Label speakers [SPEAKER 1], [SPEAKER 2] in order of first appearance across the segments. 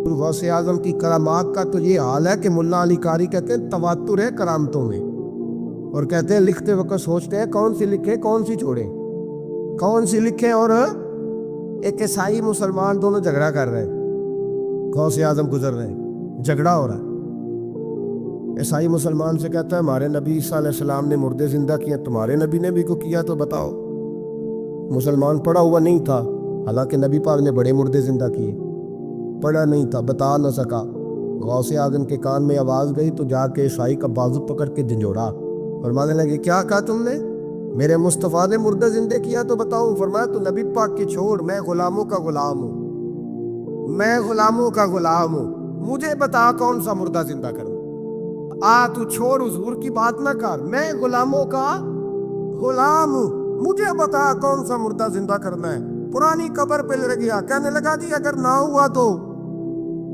[SPEAKER 1] غوث اعظم کی کرامات کا تو یہ حال ہے کہ ملا علی قاری کہتے ہیں تواتر ہے کرامتوں میں، اور کہتے ہیں لکھتے وقت سوچتے ہیں کون سی لکھیں کون سی چھوڑیں، کون سی لکھیں، اور ایک عیسائی مسلمان دونوں جھگڑا کر رہے ہیں، غوث اعظم گزر رہے ہیں، جھگڑا ہو رہا ہے۔ عیسائی مسلمان سے کہتا ہے ہمارے نبی عیسیٰ علیہ السلام نے مردے زندہ کیے، تمہارے نبی نے بھی کو کیا تو بتاؤ۔ مسلمان پڑھا ہوا نہیں تھا، حالانکہ نبی پاک نے بڑے مردے زندہ کیے، پڑھا نہیں تھا، بتا نہ سکا۔ غوث اعظم کے کان میں آواز گئی تو جا کے عیسائی کا بازو پکڑ کے جھنجھوڑا، فرمانے لگے کیا کہا تم نے؟ میرے مصطفیٰ نے مردہ زندہ کیا تو بتاؤ۔ فرمایا تو نبی پاک کی چھوڑ، میں غلاموں کا غلام ہوں، میں غلاموں کا غلام ہوں، مجھے بتا کون سا مردہ زندہ کروں۔ تو چھوڑ حضور کی بات نہ کر، میں غلاموں کا غلام ہوں، مجھے بتا کون سا مردہ زندہ کرنا ہے۔ پرانی قبر پہ لڑ گیا، کہنے لگا جی اگر نہ ہوا تو؟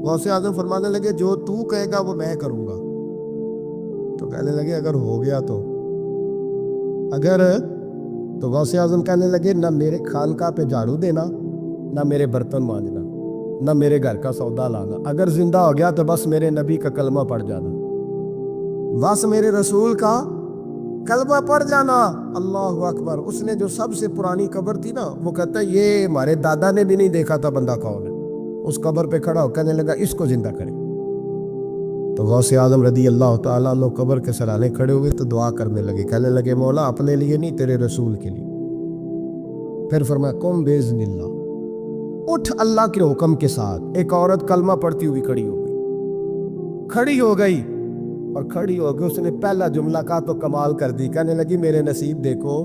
[SPEAKER 1] غوث اعظم فرمانے لگے جو تو کہے گا وہ میں کروں گا۔ تو کہنے لگے اگر ہو گیا تو؟ تو غوث اعظم کہنے لگے نہ میرے خانقاہ پہ جھاڑو دینا، نہ میرے برتن مانجنا، نہ میرے گھر کا سودا لانا، اگر زندہ ہو گیا تو بس میرے نبی کا کلمہ پڑھ جانا، بس میرے رسول کا کلمہ پڑھ جانا۔ اللہ اکبر۔ اس نے جو سب سے پرانی قبر تھی نا، وہ کہتا ہے یہ ہمارے دادا نے بھی نہیں دیکھا تھا بندہ کون ہے، اس قبر پہ کھڑا ہو کہنے لگا اس کو زندہ کرے۔ تو غوث اعظم رضی اللہ تعالیٰ عنہ قبر کے سرانے کھڑے ہوئے تو دعا کرنے لگے، کہنے لگے مولا اپنے لیے نہیں تیرے رسول کے لیے۔ پھر فرمایا قم باذن اللہ، اٹھ اللہ کے حکم کے ساتھ۔ ایک عورت کلمہ پڑھتی ہوئی کھڑی ہو گئی، اور کھڑی ہو کے اس نے پہلا جملہ کہا تو کمال کر دی، کہنے لگی میرے نصیب دیکھو،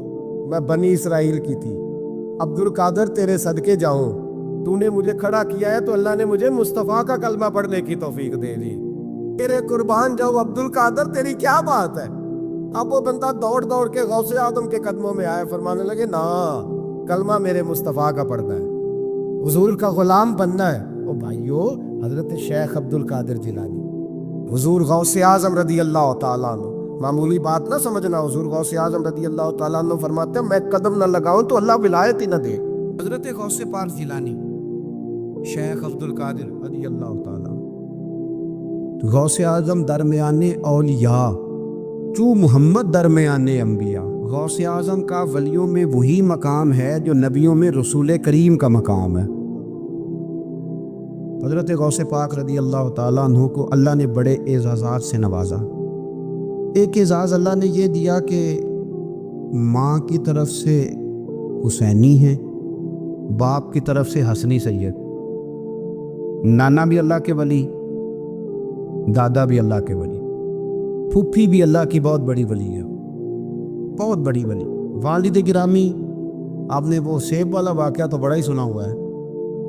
[SPEAKER 1] میں بنی اسرائیل کی تھی، عبد القادر تیرے صدقے جاؤں، تو نے مجھے کھڑا کیا ہے تو اللہ نے مجھے مصطفیٰ کا کلمہ پڑھنے کی توفیق دے دی، تیرے قربان جاؤ عبد القادر، تیری کیا بات ہے؟ اب وہ بندہ دوڑ دوڑ کے غوث اعظم کے قدموں میں آئے، فرمانے لگے نا کلمہ میرے مصطفیٰ کا پڑھنا ہے، حضور کا غلام بننا ہے۔ او بھائیو، حضرت شیخ عبد القادر جیلانی، حضور غوث اعظم رضی اللہ تعالیٰ عنہ، معمولی بات نہ سمجھنا، حضور غوث اعظم رضی اللہ تعالیٰ عنہ فرماتے ہیں میں قدم نہ لگاؤں تو اللہ ولایت ہی نہ دے۔ حضرت غوث پاک جیلانی، شیخ عبد القادر رضی اللہ تعالیٰ، غوث اعظم درمیان اولیاء، تو محمد درمیان انبیاء۔ غوث اعظم کا ولیوں میں وہی مقام ہے جو نبیوں میں رسول کریم کا مقام ہے۔ حضرت غوث پاک رضی اللہ تعالیٰ عنہ کو اللہ نے بڑے اعزازات سے نوازا۔ ایک اعزاز اللہ نے یہ دیا کہ ماں کی طرف سے حسینی ہے، باپ کی طرف سے حسنی سید، نانا بھی اللہ کے ولی، دادا بھی اللہ کے ولی، پھوپھی بھی اللہ کی بہت بڑی ولی ہے، بہت بڑی ولی۔ والد گرامی، آپ نے وہ سیب والا واقعہ تو بڑا ہی سنا ہوا ہے،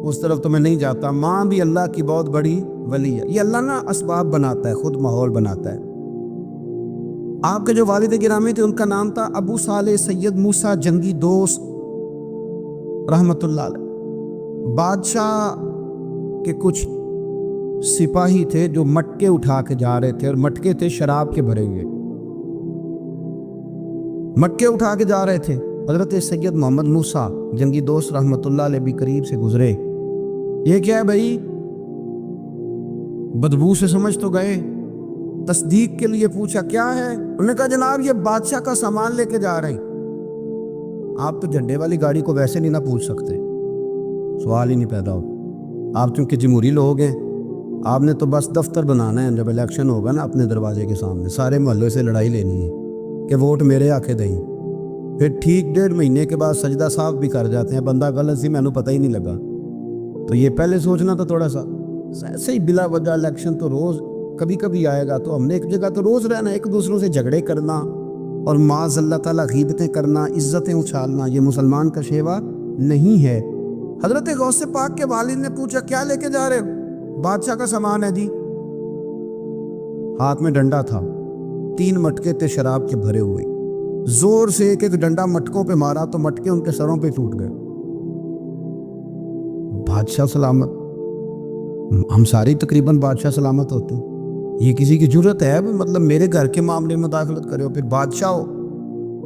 [SPEAKER 1] اس طرف تو میں نہیں جاتا۔ ماں بھی اللہ کی بہت بڑی ولی ہے۔ یہ اللہ نا اسباب بناتا ہے، خود ماحول بناتا ہے۔ آپ کے جو والد گرامی تھے ان کا نام تھا ابو صالح سید موسیٰ جنگی دوست رحمت اللہ علیہ۔ بادشاہ کے کچھ سپاہی تھے جو مٹکے اٹھا کے جا رہے تھے، اور مٹکے تھے شراب کے بھرے ہوئے، مٹکے اٹھا کے جا رہے تھے۔ حضرت سید محمد موسیٰ جنگی دوست رحمت اللہ علیہ بھی قریب سے گزرے۔ یہ کیا ہے بھائی؟ بدبو سے سمجھ تو گئے، تصدیق کے لیے پوچھا کیا ہے؟ انہوں نے کہا جناب یہ بادشاہ کا سامان لے کے جا رہے ہیں۔ آپ تو جھنڈے والی گاڑی کو ویسے نہیں نہ پوچھ سکتے، سوال ہی نہیں پیدا ہو۔ آپ چونکہ جمہوری لوگ ہیں، آپ نے تو بس دفتر بنانا ہے، جب الیکشن ہوگا نا اپنے دروازے کے سامنے سارے محلے سے لڑائی لینی ہے کہ ووٹ میرے آکے دیں، پھر ٹھیک 1.5 مہینے کے بعد سجدہ صاف بھی کر جاتے ہیں، بندہ غلط سی میں نے پتہ ہی نہیں لگا۔ تو یہ پہلے سوچنا تھا تھوڑا سا، ایسے ہی بلا وجہ الیکشن تو روز کبھی کبھی آئے گا، تو ہم نے ایک جگہ تو روز رہنا، ایک دوسروں سے جھگڑے کرنا اور معاذ اللہ تعالیٰ غیبتیں کرنا، عزتیں اچھالنا، یہ مسلمان کا شیوا نہیں ہے۔ حضرت غوث پاک کے والد نے پوچھا کیا لے کے جا رہے ہو؟ بادشاہ کا سامان ہے جی۔ ہاتھ میں ڈنڈا تھا، 3 مٹکے تھے شراب کے بھرے ہوئے، زور سے ایک ڈنڈا مٹکوں پہ مارا تو مٹکے ان کے سروں پہ ٹوٹ گئے۔ بادشاہ سلامت، ہم ساری تقریباً بادشاہ سلامت ہوتے ہیں، یہ کسی کی جرت ہے مطلب میرے گھر کے معاملے میں مداخلت کرے ہو، پھر بادشاہ ہو۔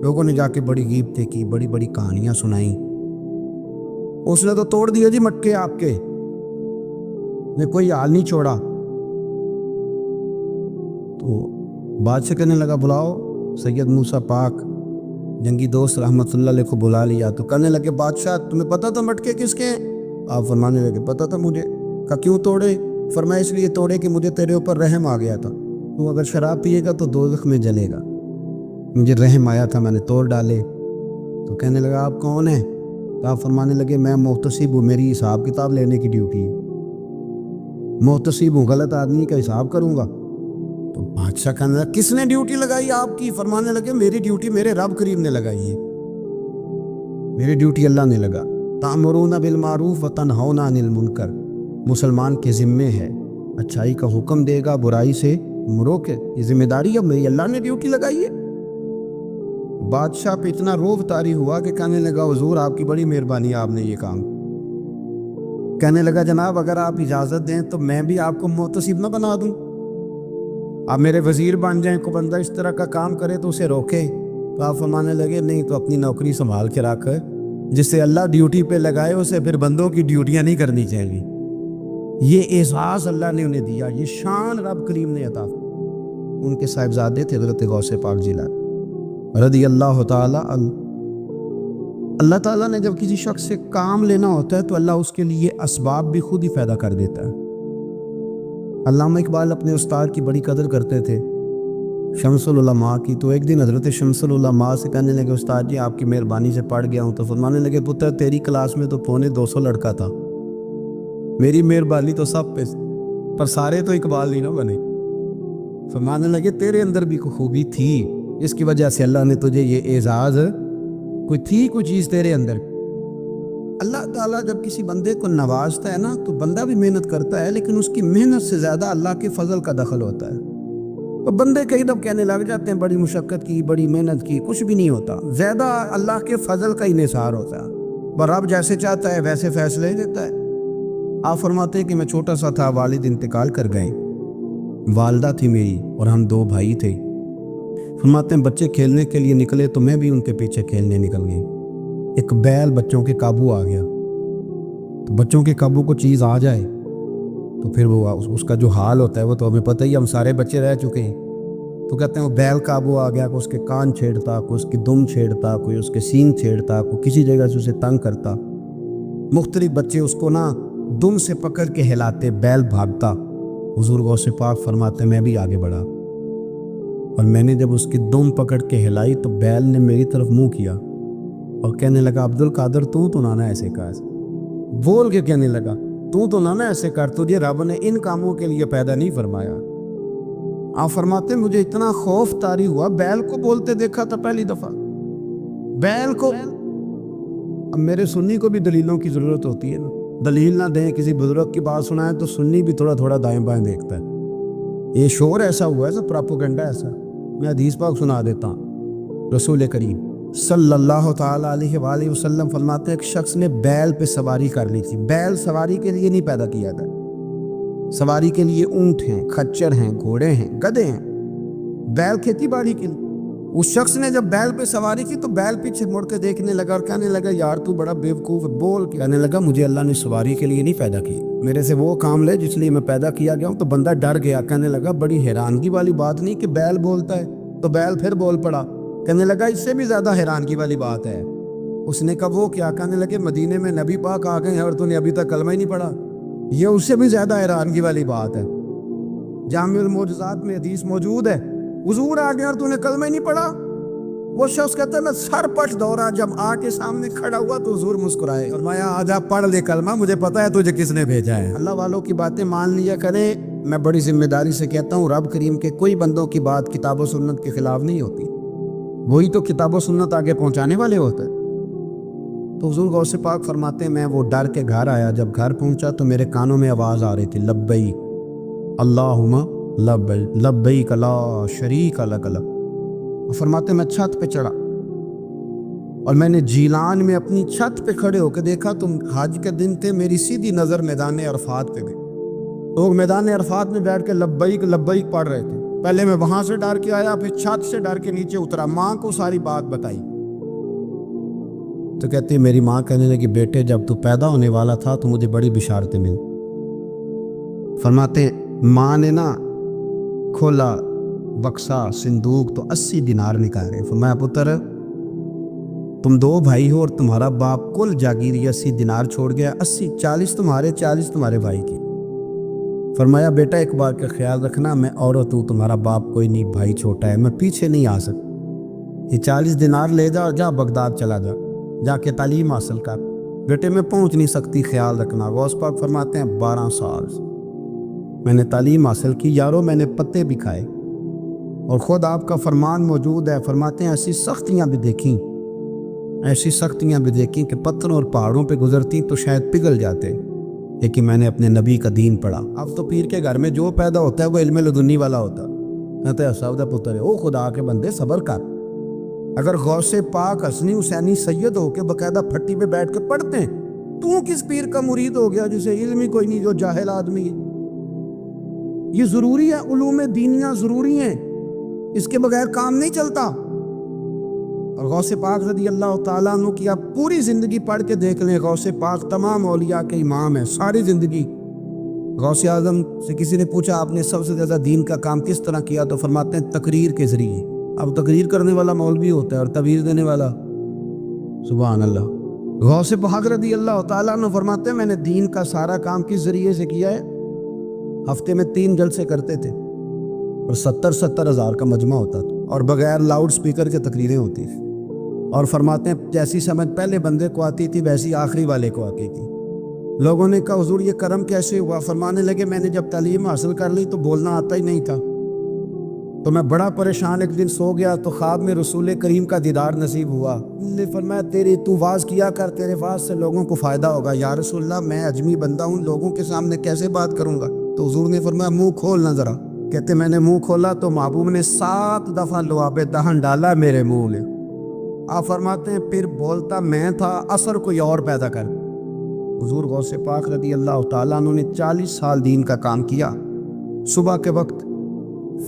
[SPEAKER 1] لوگوں نے جا کے بڑی غیبتیں کی، بڑی بڑی کہانیاں سنائیں۔ اس نے تو توڑ دیا جی مٹکے آپ کے،
[SPEAKER 2] نے کوئی حال نہیں چھوڑا۔ تو بادشاہ کہنے لگا بلاؤ سید موسیٰ پاک جنگی دوست رحمۃ اللہ علیہ کو بلا لیا۔ تو کہنے لگے بادشاہ تمہیں پتہ تھا مٹکے کس کے ہیں؟ آپ فرمانے لگے پتہ تھا مجھے۔ کہا کیوں توڑے؟ فرمایا اس لیے توڑے کہ مجھے تیرے اوپر رحم آ گیا تھا، تو اگر شراب پیے گا تو دوزخ میں جلے گا، مجھے رحم آیا تھا میں نے توڑ ڈالے۔ تو کہنے لگا آپ کون ہیں؟ تو آپ فرمانے لگے میں محتسب ہوں، میری حساب کتاب لینے کی ڈیوٹی ہے، محتسب ہوں، غلط آدمی کا حساب کروں گا۔ تو بادشاہ کہنے لگا کس نے ڈیوٹی لگائی آپ کی؟ فرمانے لگے میری ڈیوٹی میرے رب کریم نے لگائی ہے، میری ڈیوٹی اللہ نے لگا۔ تأمرون بالمعروف وتنہون عن المنکر، مسلمان کے ذمے ہے اچھائی کا حکم دے گا، برائی سے روکے، یہ ذمہ داری اب میری اللہ نے ڈیوٹی لگائی ہے۔ بادشاہ پہ اتنا روب طاری ہوا کہ کہنے لگا حضور آپ کی بڑی مہربانی، آپ نے یہ کام۔ کہنے لگا جناب اگر آپ اجازت دیں تو میں بھی آپ کو محتسب نہ بنا دوں، آپ میرے وزیر بن جائیں، کو بندہ اس طرح کا کام کرے تو اسے روکے۔ تو آپ فرمانے لگے نہیں، تو اپنی نوکری سنبھال کے رکھ، جس سے اللہ ڈیوٹی پہ لگائے اسے پھر بندوں کی ڈیوٹیاں نہیں کرنی چاہیے۔ یہ اعزاز اللہ نے انہیں دیا، یہ شان رب کریم نے عطا کی۔ ان کے صاحبزادے تھے حضرت غوث پاک جیلانی رضی اللہ تعالیٰ عنہ۔ اللہ تعالیٰ نے جب کسی شخص سے کام لینا ہوتا ہے تو اللہ اس کے لیے اسباب بھی خود ہی پیدا کر دیتا ہے۔ علامہ اقبال اپنے استاد کی بڑی قدر کرتے تھے، شمس العلماء کی۔ تو ایک دن حضرت شمس العلماء سے کہنے لگے استاد جی آپ کی مہربانی سے پڑھ گیا ہوں۔ تو فرمانے لگے پتر تیری کلاس میں تو 250 لڑکا تھا، میری مہربانی تو سب پہ، پر سارے تو اقبال نہیں نہ بنے۔ فرمانے لگے تیرے اندر بھی کوئی خوبی تھی، اس کی وجہ سے اللہ نے تجھے یہ اعزاز، کوئی چیز تیرے اندر۔ اللہ تعالیٰ جب کسی بندے کو نوازتا ہے نا تو بندہ بھی محنت کرتا ہے، لیکن اس کی محنت سے زیادہ اللہ کے فضل کا دخل ہوتا ہے۔ تو بندے کئی دفعہ کہنے لگ جاتے ہیں بڑی مشقت کی، بڑی محنت کی، کچھ بھی نہیں ہوتا، زیادہ اللہ کے فضل کا انحصار ہوتا ہے، پر رب جیسے چاہتا ہے ویسے فیصلے دیتا ہے۔ آپ فرماتے ہیں کہ میں چھوٹا سا تھا، والد انتقال کر گئے، والدہ تھی میری اور ہم 2 بھائی تھے۔ فرماتے ہیں بچے کھیلنے کے لیے نکلے تو میں بھی ان کے پیچھے کھیلنے نکل گئی۔ ایک بیل بچوں کے قابو آ گیا، تو بچوں کے قابو کو چیز آ جائے تو پھر وہ اس کا جو حال ہوتا ہے وہ تو ہمیں پتہ ہی، ہم سارے بچے رہ چکے ہیں۔ تو کہتے ہیں وہ بیل قابو آ گیا، کوئی اس کے کان چھیڑتا، کوئی اس کی دم چھیڑتا، کوئی اس کے سینگ چھیڑتا، کوئی کسی جگہ سے اسے تنگ کرتا۔ مختلف بچے اس کو نا دم سے پکڑ کے ہلاتے، بیل بھاگتا۔ حضور غوث پاک فرماتے میں بھی آگے بڑھا اور میں نے جب اس کی دم پکڑ کے ہلائی تو بیل نے میری طرف منہ کیا اور کہنے لگا عبد القادر تو نہ ایسے کر، بول کے کہنے لگا تو نہ ایسے کر، تجھے رب نے ان کاموں کے لیے پیدا نہیں فرمایا۔ آپ فرماتے مجھے اتنا خوف طاری ہوا، بیل کو بولتے دیکھا تھا پہلی دفعہ، بیل کو۔ اب میرے سنی کو بھی دلیلوں کی ضرورت ہوتی ہے نا، دلیل نہ دیں، کسی بزرگ کی بات سنائیں تو سنی بھی تھوڑا دائیں بائیں دیکھتا ہے۔ یہ شور ایسا ہوا ہے، سب پراپوگنڈا ایسا۔ میں حدیث پاک سنا دیتا ہوں۔ رسول کریم صلی اللہ تعالیٰ علیہ وآلہ وسلم فرماتے ہیں ایک شخص نے بیل پہ سواری کر لی تھی۔ بیل سواری کے لیے نہیں پیدا کیا تھا، سواری کے لیے اونٹ ہیں، خچر ہیں، گھوڑے ہیں، گدھے ہیں، بیل کھیتی باڑی کے لیے۔ اس شخص نے جب بیل پہ سواری کی تو بیل پیچھے مڑ کے دیکھنے لگا اور کہنے لگا یار تو بڑا بیوقوف ہے، بول کے کہنے لگا مجھے اللہ نے سواری کے لیے نہیں پیدا کی، میرے سے وہ کام لے جس لیے میں پیدا کیا گیا ہوں۔ تو بندہ ڈر گیا، کہنے لگا بڑی حیرانگی والی بات نہیں کہ بیل بولتا ہے، تو بیل پھر بول پڑا۔ کہنے لگا اس سے بھی زیادہ حیرانگی والی بات ہے۔ اس نے کہا وہ کیا؟ کہنے لگے مدینے میں نبی پاک آ گئے ہیں اور تو نے ابھی تک کلمہ ہی نہیں پڑھا، یہ اس سے بھی زیادہ حیرانگی والی بات ہے۔ جامع المعجزات میں حدیث موجود ہے، حضور آ گیا اور تو نے کلمہ ہی نہیں پڑھا۔ وہ شخص کہتا ہے میں سر پٹ دوڑا، جب آ کے سامنے کھڑا ہوا تو حضور مسکرائے، فرمایا آجا پڑھ لے کلمہ، مجھے پتا ہے تجھے کس نے بھیجا ہے۔ اللہ والوں کی باتیں مان لیا کریں۔ میں بڑی ذمہ داری سے کہتا ہوں رب کریم کے کوئی بندوں کی بات کتاب و سنت کے خلاف نہیں ہوتی، وہی تو کتاب و سنت آگے پہنچانے والے ہوتے ہیں۔ تو حضور غوث پاک فرماتے ہیں میں وہ ڈر کے گھر آیا، جب گھر پہنچا تو میرے کانوں میں آواز آ رہی تھی لبیک اللہم لبیک لبیک لا شریک لک لبیک۔ فرماتے میں چھت پہ چڑھا اور میں نے جیلان میں اپنی چھت پہ کھڑے ہو کے دیکھا، تم حج کے دن تھے، میری سیدھی نظر میدان عرفات پہ گئی، لوگ میدان عرفات میں بیٹھ کے لبیک لبیک پڑھ رہے تھے۔ پہلے میں وہاں سے ڈر کے آیا، پھر چھت سے ڈر کے نیچے اترا، ماں کو ساری بات بتائی۔ تو کہتی میری ماں کہنے لگی بیٹے جب تو پیدا ہونے والا تھا تو مجھے بڑی بشارتیں ملی، فرماتے ہیں ماں نے نا کھولا بکسا صندوق تو 80 دینار نکالے. فرمایا پتر تم 2 بھائی ہو اور تمہارا باپ کل جاگیر 80 دینار چھوڑ گیا, 40 تمہارے 40 تمہارے بھائی کی. فرمایا بیٹا ایک بات کا خیال رکھنا, میں عورت ہوں, تمہارا باپ کوئی نہیں, بھائی چھوٹا ہے, میں پیچھے نہیں آ سکتا. یہ 40 دینار لے جا اور جا بغداد چلا جا, جا کے تعلیم حاصل کر. بیٹے میں پہنچ نہیں سکتی, خیال رکھنا. غوث پاک فرماتے ہیں 12 سال میں نے تعلیم حاصل کی یارو, میں نے پتے بھی کھائے اور خود آپ کا فرمان موجود ہے. فرماتے ہیں ایسی سختیاں بھی دیکھیں, ایسی سختیاں بھی دیکھیں کہ پتھروں اور پہاڑوں پہ گزرتی تو شاید پگھل جاتے, لیکن میں نے اپنے نبی کا دین پڑھا. اب تو پیر کے گھر میں جو پیدا ہوتا ہے وہ علم لدنی والا ہوتا. کہتے ہیں صاحب دا پتر ہے, او خدا کے بندے صبر کر. اگر غوث پاک حسنی حسینی سید ہو کے باقاعدہ پھٹی پہ بیٹھ کے پڑھتے ہیں, تو کس پیر کا مرید ہو گیا جسے علم ہی کوئی نہیں, جو جاہل آدمی ہے. یہ ضروری ہے, علوم دینیاں ضروری ہیں, اس کے بغیر کام نہیں چلتا. اور غوث پاک رضی اللہ تعالیٰ عنہ کی آپ پوری زندگی پڑھ کے دیکھ لیں. غوث پاک تمام اولیاء کے امام ہیں, ساری زندگی. غوث اعظم سے کسی نے پوچھا آپ نے سب سے زیادہ دین کا کام کس طرح کیا, تو فرماتے ہیں تقریر کے ذریعے. اب تقریر کرنے والا مولوی ہوتا ہے اور تعویذ دینے والا, سبحان اللہ. غوث پاک رضی اللہ تعالیٰ عنہ فرماتے ہیں میں نے دین کا سارا کام کس ذریعے سے کیا ہے. ہفتے میں 3 جلسے کرتے تھے اور 70 ہزار کا مجمع ہوتا تھا, اور بغیر لاؤڈ سپیکر کے تقریریں ہوتی تھیں. اور فرماتے ہیں جیسی سمجھ پہلے بندے کو آتی تھی ویسی آخری والے کو آتی تھی. لوگوں نے کہا حضور یہ کرم کیسے ہوا؟ فرمانے لگے میں نے جب تعلیم حاصل کر لی تو بولنا آتا ہی نہیں تھا, تو میں بڑا پریشان ایک دن سو گیا تو خواب میں رسول کریم کا دیدار نصیب ہوا. نے فرمایا تو واز کیا کر, تیرے واز سے لوگوں کو فائدہ ہوگا. یا رسول اللہ میں اجمی بندہ ہوں, لوگوں کے سامنے کیسے بات کروں گا؟ تو حضور نے فرمایا منہ کھولنا ذرا. کہتے میں نے منہ کھولا تو محبوب نے 7 دفعہ لعاب دہن ڈالا میرے منہ میں. آپ فرماتے ہیں پھر بولتا میں تھا, اثر کوئی اور پیدا کر. حضور غوث پاک رضی اللہ تعالیٰ عنہ نے 40 سال دین کا کام کیا. صبح کے وقت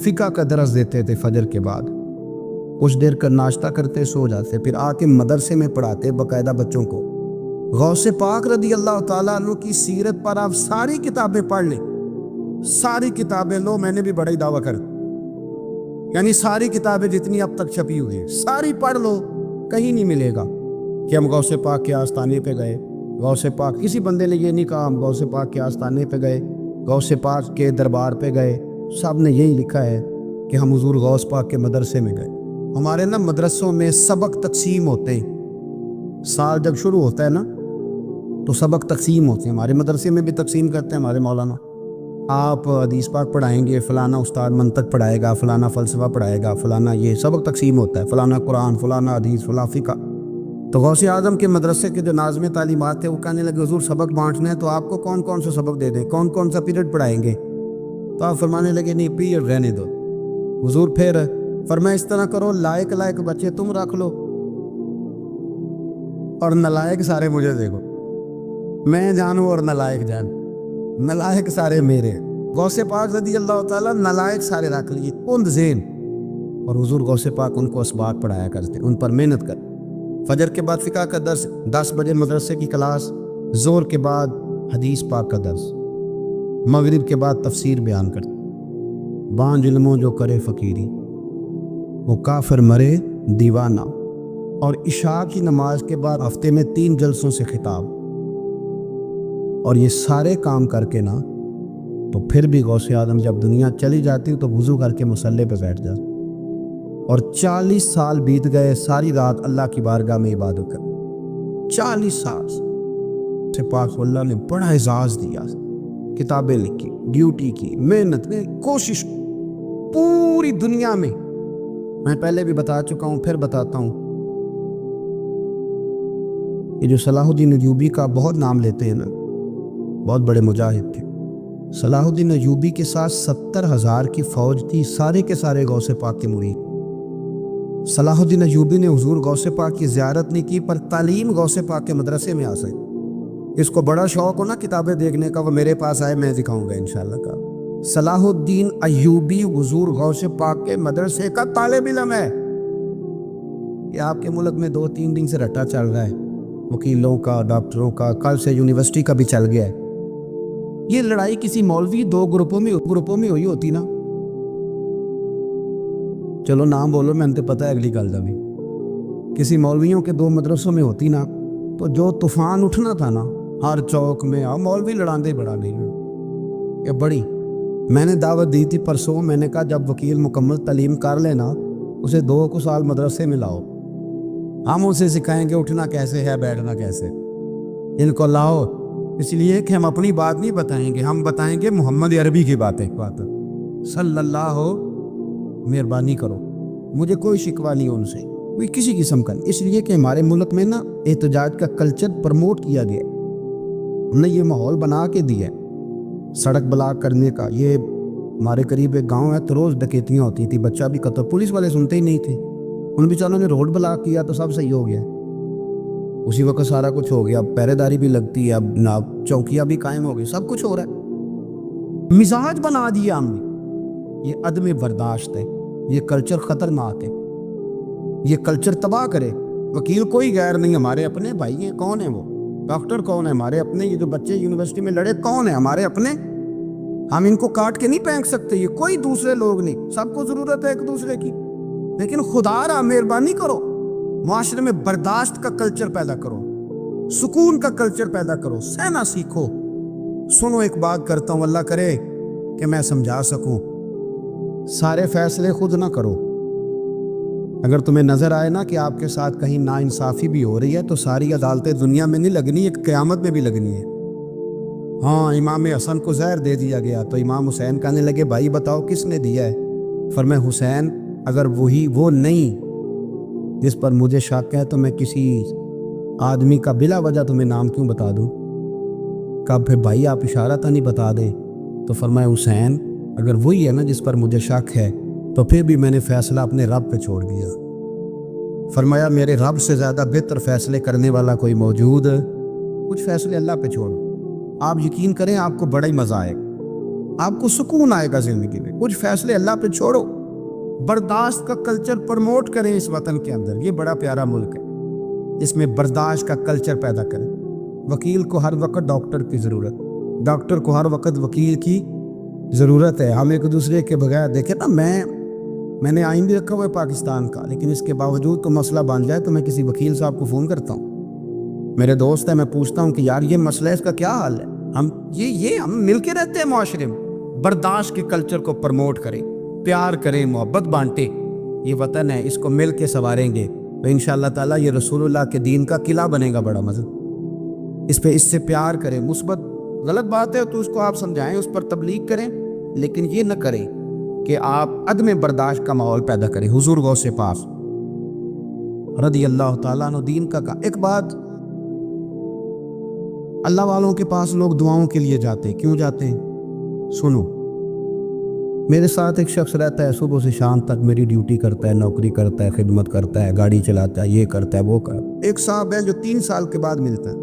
[SPEAKER 2] فقہ کا درس دیتے تھے, فجر کے بعد کچھ دیر کا ناشتہ کرتے سو جاتے, پھر آ کے مدرسے میں پڑھاتے باقاعدہ بچوں کو. غوث پاک رضی اللہ تعالیٰ عنہ کی سیرت پر آپ ساری کتابیں پڑھ لیں, ساری کتابیں لو, میں نے بھی بڑا ہی دعویٰ کر, یعنی ساری کتابیں جتنی اب تک چھپی ہوئی ہیں ساری پڑھ لو, کہیں نہیں ملے گا کہ ہم غوث پاک کے آستانے پہ گئے. غوث پاک کسی بندے نے یہ نہیں کہا ہم غوث پاک کے آستانے پہ گئے, غوث پاک کے دربار پہ گئے. سب نے یہی لکھا ہے کہ ہم حضور غوث پاک کے مدرسے میں گئے. ہمارے نا مدرسوں میں سبق تقسیم ہوتے ہیں, سال جب شروع ہوتا ہے نا تو سبق تقسیم ہوتے ہیں. ہمارے مدرسے میں بھی تقسیم کرتے ہیں ہمارے مولانا. آپ حدیث پاک پڑھائیں گے, فلانا استاد منطق پڑھائے گا, فلانا فلسفہ پڑھائے گا, فلانا یہ سبق تقسیم ہوتا ہے, فلانا قرآن, فلانا حدیث, فلاں فقہ. تو غوث اعظم کے مدرسے کے جو ناظم تعلیمات تھے وہ کہنے لگے حضور سبق بانٹنا ہے تو آپ کو کون کون سا سبق دے دیں, کون کون سا پیریڈ پڑھائیں گے؟ تو آپ فرمانے لگے نہیں پیریڈ رہنے دو. حضور پھر فرمایا اس طرح کرو, لائق بچے تم رکھ لو اور نالائق سارے مجھے دیکھو, میں جانوں اور نالائق جان, نالائق سارے میرے. غوث پاک رضی اللہ تعالیٰ نالائق سارے رکھ لیے کند ذہن, اور حضور غوث پاک ان کو اسباق پڑھایا کرتے, ان پر محنت کر. فجر کے بعد فقہ کا درس, 10 بجے مدرسے کی کلاس, زور کے بعد حدیث پاک کا درس, مغرب کے بعد تفسیر بیان کرتے. بانج علموں جو کرے فقیری وہ کافر مرے دیوانہ. اور عشاء کی نماز کے بعد ہفتے میں 3 جلسوں سے خطاب. اور یہ سارے کام کر کے نا تو پھر بھی غوث اعظم جب دنیا چلی جاتی تو وضو کر کے مصلی پہ بیٹھ جاتے, اور 40 سال بیت گئے ساری رات اللہ کی بارگاہ میں عبادت کر. 40 سال سے پاک اللہ نے بڑا اعزاز دیا, کتابیں لکھی, ڈیوٹی کی, محنت میں کوشش پوری دنیا میں. میں پہلے بھی بتا چکا ہوں پھر بتاتا ہوں, یہ جو صلاح الدین ایوبی کا بہت نام لیتے ہیں نا, بہت بڑے مجاہد تھے. صلاح الدین ایوبی کے ساتھ 70,000 کی فوج تھی, سارے کے سارے غوث پاک کے مرید. صلاح الدین ایوبی نے حضور غوث پاک کی زیارت نہیں کی پر تعلیم غوث پاک کے مدرسے میں حاصل. اس کو بڑا شوق ہو نا کتابیں دیکھنے کا, وہ میرے پاس آئے, میں دکھاؤں گا انشاءاللہ کا. صلاح الدین ایوبی حضور غوث پاک کے مدرسے کا طالب علم ہے. یہ آپ کے ملک میں 2-3 دن سے رٹا چل رہا ہے, وکیلوں کا, ڈاکٹروں کا, کل سے یونیورسٹی کا بھی چل گیا ہے. یہ لڑائی کسی مولوی دو گروپوں میں ہوئی ہوتی نا، چلو نام بولو، میں نے پتہ ہے اگلی گل دا بھی، کسی مولویوں کے دو مدرسوں میں ہوتی نا، تو جو طوفان اٹھنا تھا نا ہر چوک میں، مولوی لڑاندے بڑا نہیں یہ بڑی۔ میں نے دعوت دی تھی پرسوں، میں نے کہا جب وکیل مکمل تعلیم کر لینا اسے 2 سال مدرسے میں لاؤ، ہم اسے سکھائیں گے اٹھنا کیسے ہے بیٹھنا کیسے، ان کو لاؤ، اس لیے کہ ہم اپنی بات نہیں بتائیں گے، ہم بتائیں گے محمد عربی کی باتیں صلی اللہ ہو۔ مہربانی کرو، مجھے کوئی شکوہ نہیں ان سے، کوئی کسی قسم کا نہیں، اس لیے کہ ہمارے ملک میں نا احتجاج کا کلچر پروموٹ کیا گیا، ہم نے یہ ماحول بنا کے دیا ہے سڑک بلاک کرنے کا۔ یہ ہمارے قریب ایک گاؤں ہے تو روز ڈکیتیاں ہوتی تھی، بچہ بھی قتل، پولیس والے سنتے ہی نہیں تھے، ان بیچاروں نے روڈ بلاک کیا تو سب صحیح ہو گیا، اسی وقت سارا کچھ ہو گیا، اب پہرے داری بھی لگتی ہے، اب چوکیاں بھی قائم ہو گئی، سب کچھ ہو رہا ہے۔ مزاج بنا دیا ہم نے، یہ عدم برداشت ہے، یہ کلچر خطرناک ہے، یہ کلچر تباہ کرے۔ وکیل کوئی غیر نہیں، ہمارے اپنے بھائی ہیں، کون ہیں وہ؟ ڈاکٹر کون ہے؟ ہمارے اپنے۔ یہ جو بچے یونیورسٹی میں لڑے کون ہیں؟ ہمارے اپنے۔ ہم ان کو کاٹ کے نہیں پھینک سکتے، یہ کوئی دوسرے لوگ نہیں، سب کو ضرورت ہے ایک دوسرے کی، لیکن خدا را مہربانی کرو، معاشرے میں برداشت کا کلچر پیدا کرو، سکون کا کلچر پیدا کرو، سہنا سیکھو۔ سنو ایک بات کرتا ہوں، اللہ کرے کہ میں سمجھا سکوں، سارے فیصلے خود نہ کرو۔ اگر تمہیں نظر آئے نا کہ آپ کے ساتھ کہیں ناانصافی بھی ہو رہی ہے تو ساری عدالتیں دنیا میں نہیں لگنی، ایک قیامت میں بھی لگنی ہے۔ ہاں امام حسن کو زہر دے دیا گیا تو امام حسین کہنے لگے بھائی بتاؤ کس نے دیا ہے؟ فرمایا حسین اگر وہ نہیں جس پر مجھے شک ہے تو میں کسی آدمی کا بلا وجہ تمہیں نام کیوں بتا دوں؟ کہا پھر بھائی آپ اشارہ تھا نہیں بتا دے، تو فرمایا حسین اگر وہی ہے نا جس پر مجھے شک ہے تو پھر بھی میں نے فیصلہ اپنے رب پہ چھوڑ دیا۔ فرمایا میرے رب سے زیادہ بہتر فیصلے کرنے والا کوئی موجود؟ کچھ فیصلے اللہ پہ چھوڑو، آپ یقین کریں آپ کو بڑا ہی مزہ آئے گا، آپ کو سکون آئے گا زندگی میں۔ کچھ فیصلے اللہ پہ چھوڑو، برداشت کا کلچر پروموٹ کریں اس وطن کے اندر۔ یہ بڑا پیارا ملک ہے جس میں برداشت کا کلچر پیدا کریں۔ وکیل کو ہر وقت ڈاکٹر کی ضرورت، ڈاکٹر کو ہر وقت وکیل کی ضرورت ہے۔ ہم ایک دوسرے کے بغیر دیکھیں نا، میں نے آئین بھی رکھا ہوا ہے پاکستان کا، لیکن اس کے باوجود تو مسئلہ بن جائے تو میں کسی وکیل صاحب کو فون کرتا ہوں، میرے دوست ہے، میں پوچھتا ہوں کہ یار یہ مسئلہ ہے، اس کا کیا حل ہے؟ ہم مل کے رہتے ہیں معاشرے میں۔ برداشت کے کلچر کو پروموٹ کریں، پیار کریں، محبت بانٹیں۔ یہ وطن ہے، اس کو مل کے سنواریں گے تو انشاءاللہ تعالیٰ یہ رسول اللہ کے دین کا قلعہ بنے گا بڑا مزہ۔ اس سے پیار کریں، مثبت غلط بات ہے تو اس کو آپ سمجھائیں، اس پر تبلیغ کریں، لیکن یہ نہ کریں کہ آپ عدم برداشت کا ماحول پیدا کریں۔ حضور غوث پاک رضی اللہ تعالیٰ عنہ دین کا ایک بات، اللہ والوں کے پاس لوگ دعاؤں کے لیے جاتے ہیں، کیوں جاتے ہیں؟ سنو، میرے ساتھ ایک شخص رہتا ہے، صبح سے شام تک میری ڈیوٹی کرتا ہے، نوکری کرتا ہے، خدمت کرتا ہے، گاڑی چلاتا ہے، یہ کرتا ہے وہ کرتا ہے۔ ایک صاحب ہے جو 3 سال کے بعد ملتا ہے،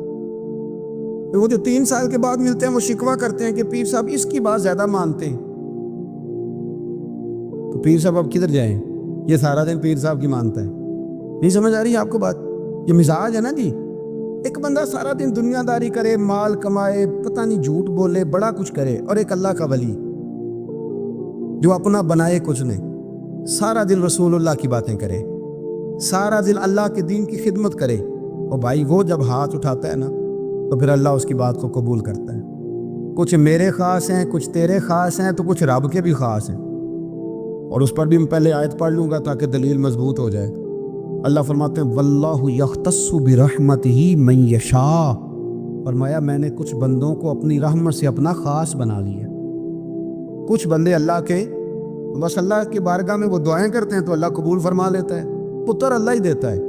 [SPEAKER 2] وہ جو 3 سال کے بعد ملتے ہیں وہ شکوہ کرتے ہیں کہ پیر صاحب اس کی بات زیادہ مانتے ہیں۔ تو پیر صاحب اب کدھر جائیں؟ یہ سارا دن پیر صاحب کی مانتا ہے، نہیں سمجھ آ رہی ہے آپ کو بات؟ یہ مزاج ہے نا جی، ایک بندہ سارا دن دنیا داری کرے، مال کمائے، پتہ نہیں جھوٹ بولے، بڑا کچھ کرے، اور ایک اللہ کا ولی جو اپنا بنائے کچھ نہیں، سارا دن رسول اللہ کی باتیں کرے، سارا دن اللہ کے دین کی خدمت کرے، اور بھائی وہ جب ہاتھ اٹھاتا ہے نا تو پھر اللہ اس کی بات کو قبول کرتا ہے۔ کچھ میرے خاص ہیں، کچھ تیرے خاص ہیں، تو کچھ رب کے بھی خاص ہیں، اور اس پر بھی میں پہلے آیت پڑھ لوں گا تاکہ دلیل مضبوط ہو جائے۔ اللہ فرماتے ہیں واللہ یختص برحمتہ من یشاء، فرمایا میں نے کچھ بندوں کو اپنی رحمت سے اپنا خاص بنا لیا۔ کچھ بندے اللہ کے بس اللہ کی بارگاہ میں وہ دعائیں کرتے ہیں تو اللہ قبول فرما لیتا ہے، پتر اللہ ہی دیتا ہے،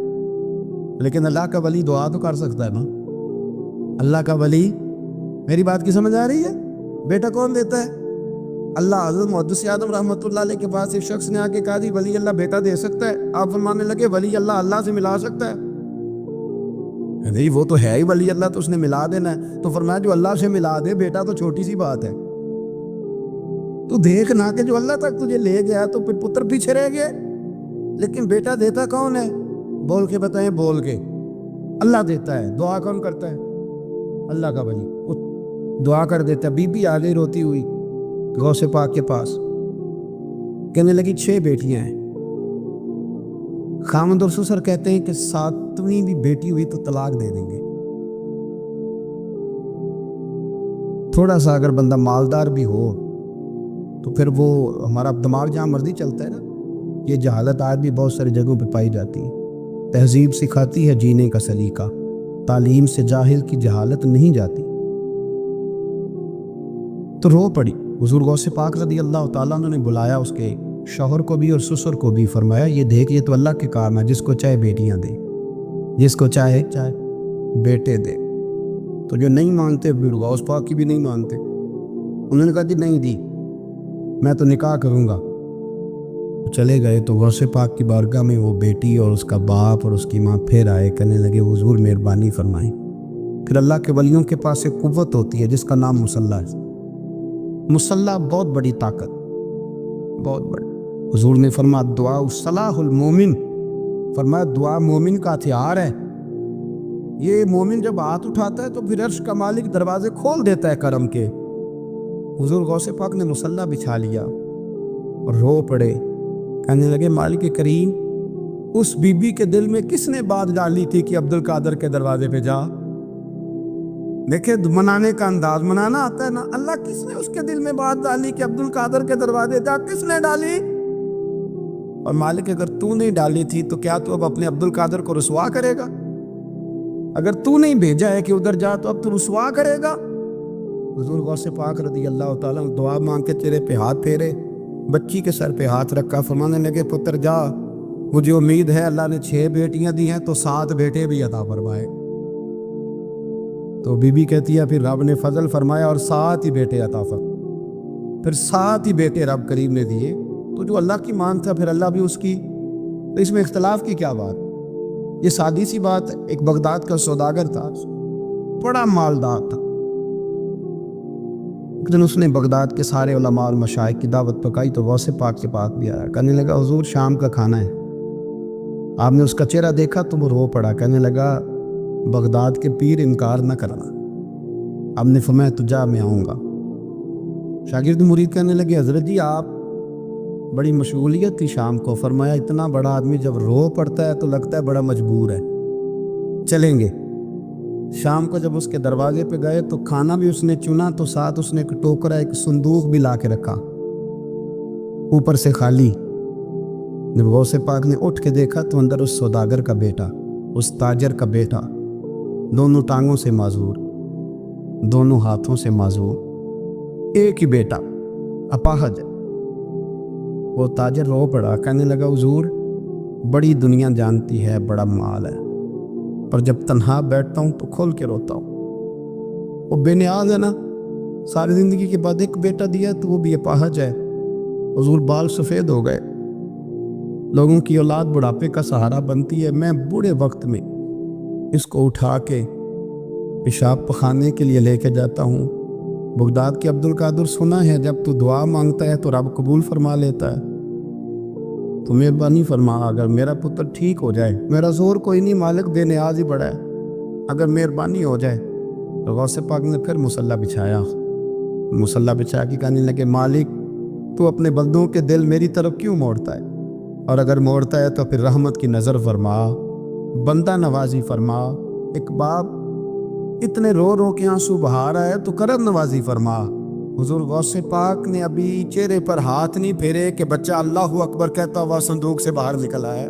[SPEAKER 2] لیکن اللہ کا ولی دعا تو کر سکتا ہے نا۔ اللہ کا ولی، میری بات کی سمجھ آ رہی ہے؟ بیٹا کون دیتا ہے؟ اللہ۔ حضرت محدث اعظم رحمۃ اللہ علیہ کے پاس ایک شخص نے آ کے کہا جی ولی اللہ بیٹا دے سکتا ہے؟ آپ فرمانے لگے ولی اللہ اللہ سے ملا سکتا ہے؟ نہیں وہ تو ہے ہی ولی اللہ، تو اس نے ملا دینا ہے۔ تو فرمایا جو اللہ سے ملا دے بیٹا تو چھوٹی سی بات ہے، تو دیکھ نہ کہ جو اللہ تک تجھے لے گیا تو پھر پتر پیچھے رہ گئے، لیکن بیٹا دیتا کون ہے؟ بول کے بتائیں، بول کے۔ اللہ دیتا ہے۔ دعا کون کرتا ہے؟ اللہ کا ولی۔ دعا کر دیتا. بی بی آ گئی روتی ہوئی غوث پاک کے پاس, کہنے لگی 6 بیٹیاں ہیں. خاوند اور سسر کہتے ہیں کہ 7ویں بھی بیٹی ہوئی تو طلاق دے دیں گے. تھوڑا سا اگر بندہ مالدار بھی ہو تو پھر وہ ہمارا دماغ جہاں مرضی چلتا ہے نا. یہ جہالت آج بھی بہت ساری جگہوں پہ پائی جاتی ہے. تہذیب سکھاتی ہے جینے کا سلیقہ, تعلیم سے جاہل کی جہالت نہیں جاتی. تو رو پڑی. حضور غوث پاک رضی اللہ تعالیٰ عنہ نے بلایا اس کے شوہر کو بھی اور سسر کو بھی, فرمایا یہ دیکھ یہ تو اللہ کے کام ہے, جس کو چاہے بیٹیاں دے, جس کو چاہے بیٹے دے. تو جو نہیں مانتے پھر غوث پاک کی بھی نہیں مانتے. انہوں نے کہا جی نہیں دی, میں تو نکاح کروں گا. چلے گئے تو غوث پاک کی بارگاہ میں وہ بیٹی اور اس کا باپ اور اس کی ماں پھر آئے, کہنے لگے حضور مہربانی فرمائیں. پھر اللہ کے ولیوں کے پاس ایک قوت ہوتی ہے جس کا نام مصلح ہے. مصلح بہت بڑی طاقت, بہت بڑی. حضور نے فرمایا دعا صلاح المومن, فرمایا دعا مومن کا ہتھیار ہے. یہ مومن جب ہاتھ اٹھاتا ہے تو پھر عرش کا مالک دروازے کھول دیتا ہے کرم کے. حضور غوث پاک نے مصلح بچھا لیا اور رو پڑے, کہنے لگے مالک کریم اس بی بی کے دل میں کس نے بات ڈالی تھی کہ عبد القادر کے دروازے پہ جا. دیکھیں منانے کا انداز, منانا آتا ہے نا. اللہ کس نے اس کے دل میں بات ڈالی کہ عبد القادر کے دروازے جا, کس نے ڈالی؟ اور مالک اگر تو نہیں ڈالی تھی تو کیا تو اب اپنے عبد القادر کو رسوا کرے گا؟ اگر تو نہیں بھیجا ہے کہ ادھر جا تو اب تو رسوا کرے گا. حضور غوث پاک رضی اللہ تعالیٰ دعا مانگ کے تیرے پہ ہاتھ پھیرے, بچی کے سر پہ ہاتھ رکھا, فرمانے لگے پتر جا, مجھے امید ہے اللہ نے 6 بیٹیاں دی ہیں تو 7 بیٹے بھی عطا فرمائے. تو بی بی کہتی ہے پھر رب نے فضل فرمایا اور 7 ہی بیٹے عطا فرمائے. پھر 7 ہی بیٹے رب کریم نے دیے. تو جو اللہ کی مان تھا پھر اللہ بھی اس کی. تو اس میں اختلاف کی کیا بات؟ یہ سادی سی بات. ایک بغداد کا سوداگر تھا, بڑا مالدار تھا. ایک دن اس نے بغداد کے سارے علماء اور مشائخ کی دعوت پکائی تو غوث پاک کے پاس بھی آیا, کہنے لگا حضور شام کا کھانا ہے. آپ نے اس کا چہرہ دیکھا تو وہ رو پڑا, کہنے لگا بغداد کے پیر انکار نہ کرنا. آپ نے فرمایا تو جا میں آؤں گا. شاگرد مرید کہنے لگے حضرت جی آپ بڑی مشغولیت تھی شام کو. فرمایا اتنا بڑا آدمی جب رو پڑتا ہے تو لگتا ہے بڑا مجبور ہے, چلیں گے. شام کو جب اس کے دروازے پہ گئے تو کھانا بھی اس نے چنا, تو ساتھ اس نے ایک ٹوکرا ایک صندوق بھی لا کے رکھا, اوپر سے خالی. جب غوث پاک نے اٹھ کے دیکھا تو اندر اس سوداگر کا بیٹا, اس تاجر کا بیٹا, دونوں ٹانگوں سے معذور, دونوں ہاتھوں سے معذور, ایک ہی بیٹا اپاہج ہے. وہ تاجر رو پڑا, کہنے لگا حضور بڑی دنیا جانتی ہے بڑا مال ہے, پر جب تنہا بیٹھتا ہوں تو کھول کے روتا ہوں. وہ بے نیاز ہے نا, ساری زندگی کے بعد ایک بیٹا دیا تو وہ بھی اپاہج ہے. حضور بال سفید ہو گئے. لوگوں کی اولاد بڑھاپے کا سہارا بنتی ہے. میں بوڑھے وقت میں اس کو اٹھا کے پیشاب پخانے کے لیے لے کے جاتا ہوں. بغداد کے عبد القادر سنا ہے جب تو دعا مانگتا ہے تو رب قبول فرما لیتا ہے. تو مہربانی فرما, اگر میرا پتر ٹھیک ہو جائے, میرا زور کوئی نہیں, مالک بے نیاز ہی بڑا ہے, اگر مہربانی ہو جائے. تو غوث پاک نے پھر مصلح بچھایا. مصلح بچھا کے کہنے لگے مالک تو اپنے بندوں کے دل میری طرف کیوں موڑتا ہے, اور اگر موڑتا ہے تو پھر رحمت کی نظر فرما, بندہ نوازی فرما. ایک باپ اتنے رو رو کے آنسو بہا رہا ہے تو کرم نوازی فرما. حضور غوث پاک نے ابھی چہرے پر ہاتھ نہیں پھیرے کہ بچہ اللہ اکبر کہتا ہوا صندوق سے باہر نکل آیا.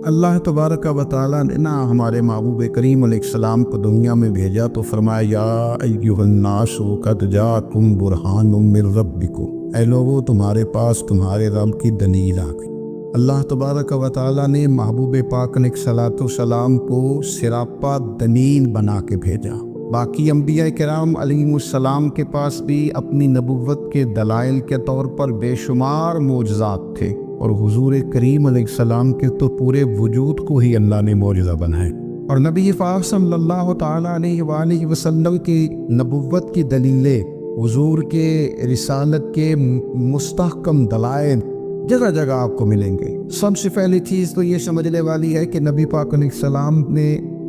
[SPEAKER 2] اللہ تبارک و تعالیٰ نے نا ہمارے محبوب کریم علیہ السلام کو دنیا میں بھیجا تو فرمایا یا ایھا الناس قد جاءکم برہان من ربکم, اے لوگو تمہارے پاس تمہارے رب کی دلیل آ گئی. اللہ تبارک و تعالیٰ نے محبوب پاک علیہ الصلوۃ والسلام کو سراپا دلیل بنا کے بھیجا. باقی انبیاء کرام علیہم السلام کے پاس بھی اپنی نبوت کے دلائل کے طور پر بے شمار معجزات تھے, اور حضور کریم علیہ السلام کے تو پورے وجود کو ہی اللہ نے معجزہ بنائے. اور نبی پاک صلی اللہ تعالیٰ علیہ وآلہ وسلم کی نبوت کی دلیلیں, حضور کے رسالت کے مستحکم دلائل جگہ جگہ آپ کو ملیں گے. سب سے پہلی چیز تو یہ سمجھنے والی ہے کہ نبی پاک علیہ السلام نے